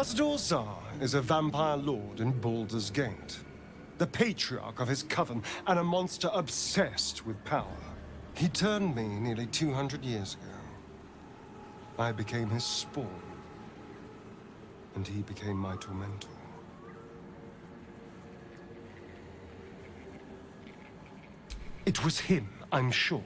Khazad Zar is a vampire lord in Baldur's Gate, the patriarch of his coven and a monster obsessed with power. He turned me nearly 200 years ago. I became his spawn, and he became my tormentor. It was him, I'm sure.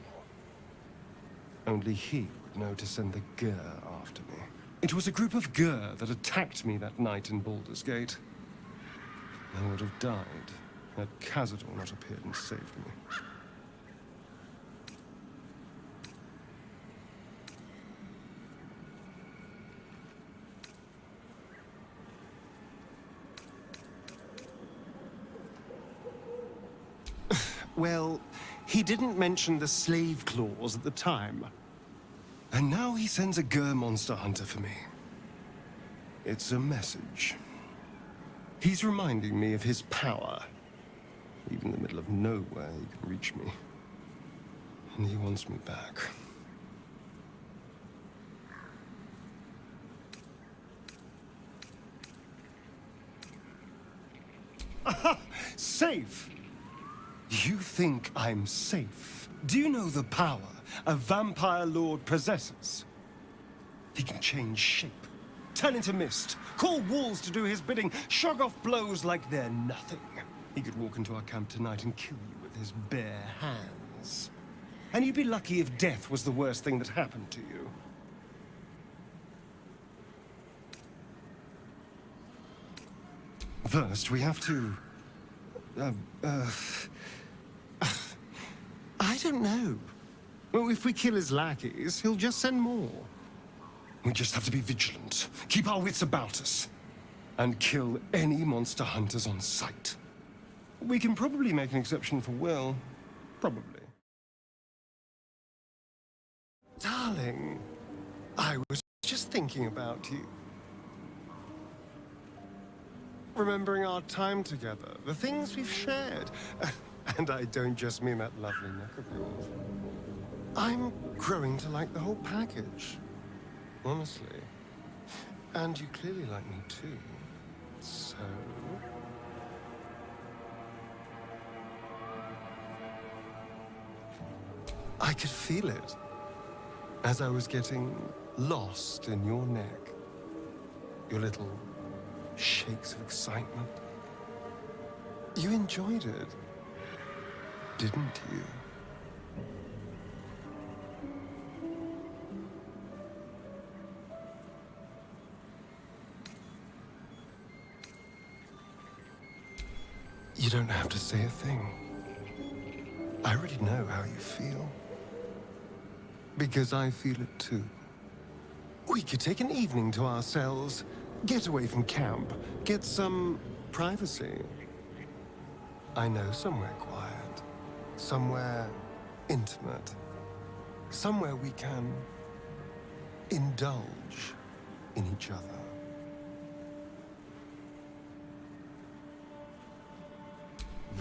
Only he would know to send the Gur after me. It was a group of Gur that attacked me that night in Baldur's Gate. I would have died had Khazad not appeared and saved me. Well, he didn't mention the slave clause at the time. And now he sends a Gur monster hunter for me. It's a message. He's reminding me of his power. Even in the middle of nowhere, he can reach me. And he wants me back. Aha! Safe! You think I'm safe? Do you know the power a vampire lord possesses? He can change shape, turn into mist, call walls to do his bidding, shrug off blows like they're nothing. He could walk into our camp tonight and kill you with his bare hands. And you'd be lucky if death was the worst thing that happened to you. First, we have to... I don't know. Well, if we kill his lackeys, he'll just send more. We just have to be vigilant, keep our wits about us, and kill any monster hunters on sight. We can probably make an exception for Will. Probably. Darling, I was just thinking about you. Remembering our time together, the things we've shared. And I don't just mean that lovely neck of yours. I'm growing to like the whole package. Honestly. And you clearly like me too. So... I could feel it as I was getting lost in your neck. Your little shakes of excitement. You enjoyed it, didn't you? You don't have to say a thing. I already know how you feel. Because I feel it too. We could take an evening to ourselves, get away from camp, get some privacy. I know somewhere quiet, somewhere intimate, somewhere we can indulge in each other.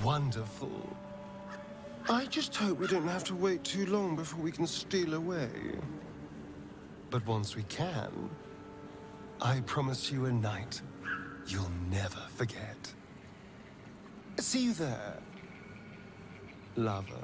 Wonderful. I just hope we don't have to wait too long before we can steal away. But once we can, I promise you a night you'll never forget. See you there, lover.